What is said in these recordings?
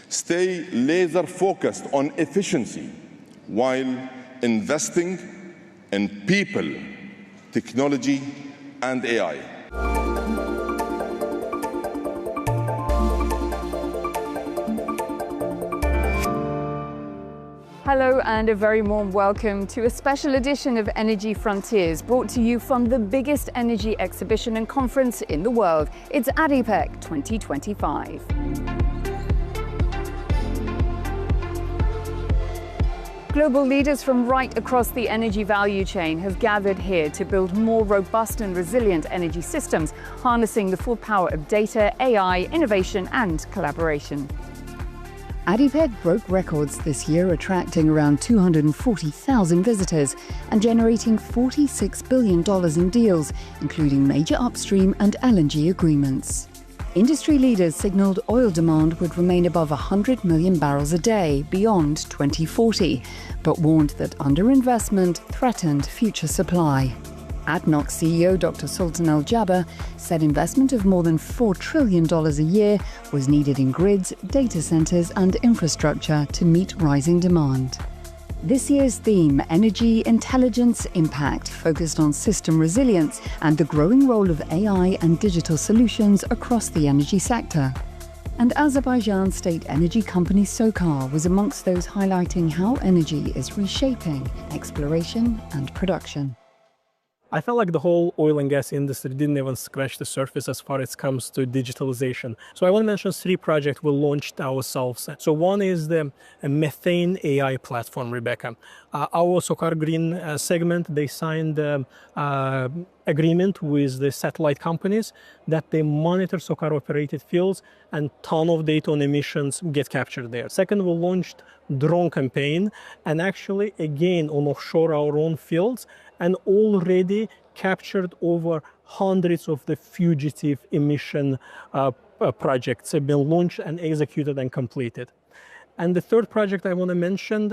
Stay laser-focused on efficiency while investing in people, technology, and AI. Hello and a very warm welcome to a special edition of Energy Frontiers, brought to you from the biggest energy exhibition and conference in the world. It's ADIPEC 2025. Global leaders from right across the energy value chain have gathered here to build more robust and resilient energy systems, harnessing the full power of data, AI, innovation and collaboration. ADIPEC broke records this year, attracting around 240,000 visitors and generating $46 billion in deals, including major upstream and LNG agreements. Industry leaders signalled oil demand would remain above 100 million barrels a day beyond 2040, but warned that underinvestment threatened future supply. ADNOC CEO Dr. Sultan Al Jaber said investment of more than $4 trillion a year was needed in grids, data centres and infrastructure to meet rising demand. This year's theme, Energy Intelligence Impact, focused on system resilience and the growing role of AI and digital solutions across the energy sector. And Azerbaijan state energy company SOCAR was amongst those highlighting how energy is reshaping exploration and production. I felt like the whole oil and gas industry didn't even scratch the surface as far as it comes to digitalization. So I want to mention 3 projects we launched ourselves. So one is the methane AI platform, Rebecca. Our SOCAR Green segment, they signed agreement with the satellite companies that they monitor SOCAR operated fields and ton of data on emissions get captured there. Second, we launched drone campaign and actually again on offshore our own fields and already captured over hundreds of the fugitive emission projects have been launched and executed and completed. And the third project I want to mention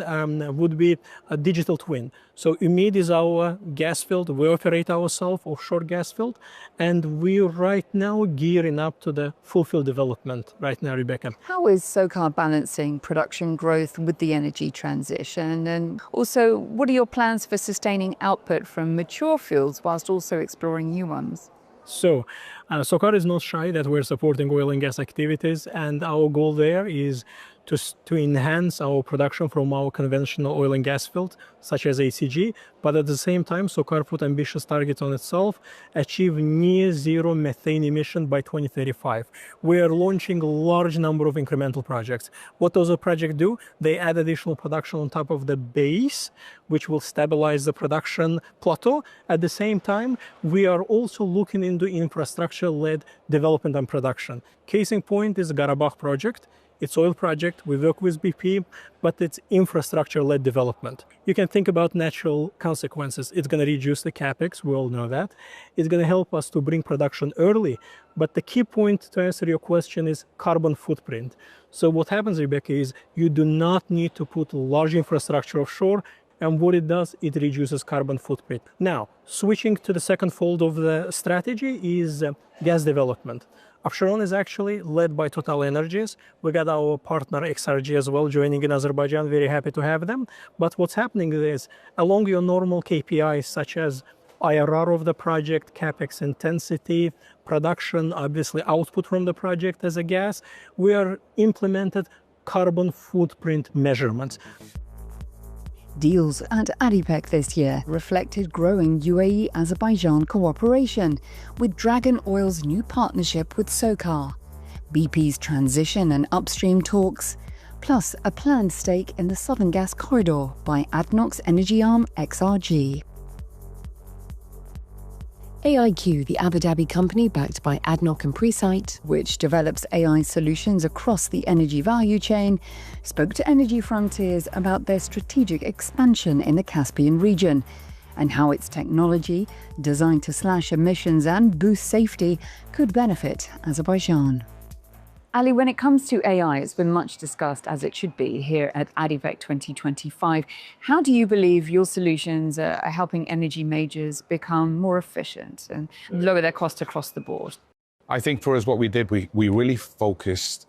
would be a digital twin. So UMID is our gas field. We operate ourselves offshore gas field, and we're right now gearing up to the full field development right now, Rebecca. How is SOCAR balancing production growth with the energy transition? And also, what are your plans for sustaining output from mature fields whilst also exploring new ones? So, SOCAR is not shy that we're supporting oil and gas activities, and our goal there is to enhance our production from our conventional oil and gas field, such as ACG, but at the same time, SOCAR put ambitious targets on itself, achieve near zero methane emission by 2035. We are launching a large number of incremental projects. What those projects do? They add additional production on top of the base, which will stabilize the production plateau. At the same time, we are also looking into infrastructure-led development and production. Case in point is the Karabakh project. It's oil project, we work with BP, but it's infrastructure-led development. You can think about natural consequences. It's going to reduce the capex, we all know that. It's going to help us to bring production early, but the key point to answer your question is carbon footprint. So what happens, Rebecca, is you do not need to put large infrastructure offshore, and what it does, it reduces carbon footprint. Now, switching to the second fold of the strategy is gas development. Absheron is actually led by TotalEnergies. We got our partner XRG as well joining in Azerbaijan. Very happy to have them. But what's happening is, along your normal KPIs such as IRR of the project, capex intensity, production, obviously output from the project as a gas, we are implemented carbon footprint measurements. Deals at ADIPEC this year reflected growing UAE-Azerbaijan cooperation, with Dragon Oil's new partnership with SOCAR, BP's transition and upstream talks, plus a planned stake in the Southern Gas Corridor by ADNOC's energy arm XRG. AIQ, the Abu Dhabi company backed by ADNOC and Presight, which develops AI solutions across the energy value chain, spoke to Energy Frontiers about their strategic expansion in the Caspian region and how its technology, designed to slash emissions and boost safety, could benefit Azerbaijan. Ali, when it comes to AI, it's been much discussed, as it should be, here at ADIPEC 2025. How do you believe your solutions are helping energy majors become more efficient and lower their costs across the board? I think for us, what we did, we really focused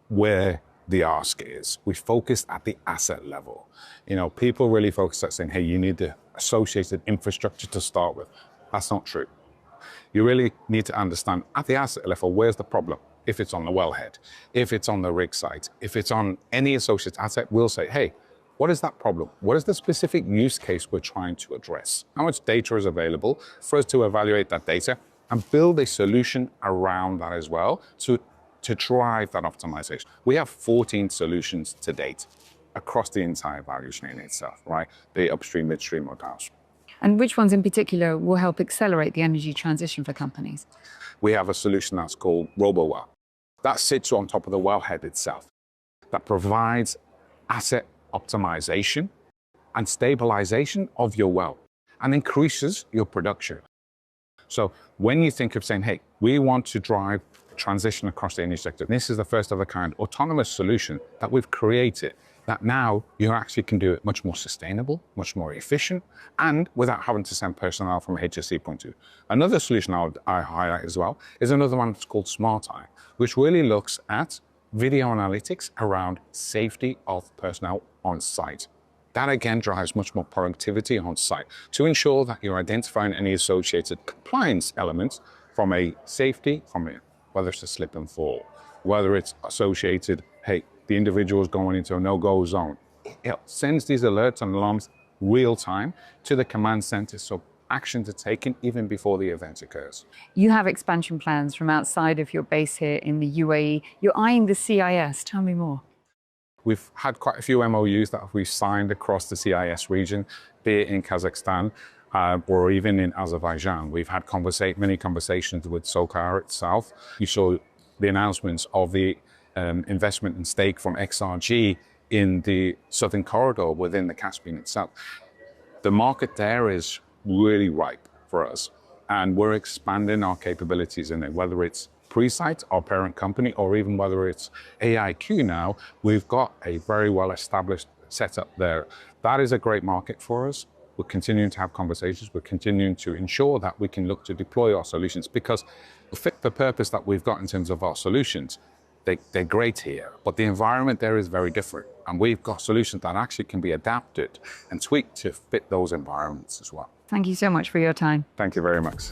where the ask is. We focused at the asset level. People really focus at saying, hey, you need the associated infrastructure to start with. That's not true. You really need to understand at the asset level, where's the problem? If it's on the wellhead, if it's on the rig site, if it's on any associated asset, we'll say, hey, what is that problem? What is the specific use case we're trying to address? How much data is available for us to evaluate that data and build a solution around that as well to drive that optimization. We have 14 solutions to date across the entire value chain itself, right? The upstream, midstream, or downstream. And which ones in particular will help accelerate the energy transition for companies? We have a solution that's called RoboWell. That sits on top of the wellhead itself. That provides asset optimization and stabilization of your well and increases your production. So when you think of saying, hey, we want to drive transition across the energy sector, this is the first of a kind autonomous solution that we've created that now you actually can do it much more sustainable, much more efficient, and without having to send personnel from a HSE point of view. Another solution I highlight as well is another one that's called Smart Eye, which really looks at video analytics around safety of personnel on site. That again drives much more productivity on site to ensure that you're identifying any associated compliance elements from a safety, whether it's a slip and fall, whether it's associated, hey, the individual is going into a no-go zone. It sends these alerts and alarms real time to the command center, so actions are taken even before the event occurs. You have expansion plans from outside of your base here in the UAE. You're eyeing the CIS. Tell me more. We've had quite a few MOUs that we've signed across the CIS region, be it in Kazakhstan or even in Azerbaijan. We've had many conversations with SOCAR itself. You saw the announcements of the investment and stake from XRG in the southern corridor within the Caspian itself. The market there is really ripe for us, and we're expanding our capabilities in it, whether it's Presight, our parent company, or even whether it's AIQ now. We've got a very well-established setup there. That is a great market for us. We're continuing to have conversations. We're continuing to ensure that we can look to deploy our solutions, because the fit for purpose that we've got in terms of our solutions, they're great here, but the environment there is very different. And we've got solutions that actually can be adapted and tweaked to fit those environments as well. Thank you so much for your time. Thank you very much.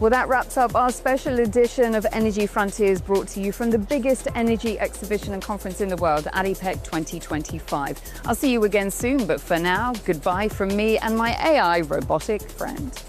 Well, that wraps up our special edition of Energy Frontiers, brought to you from the biggest energy exhibition and conference in the world, ADIPEC 2025. I'll see you again soon, but for now, goodbye from me and my AI robotic friend.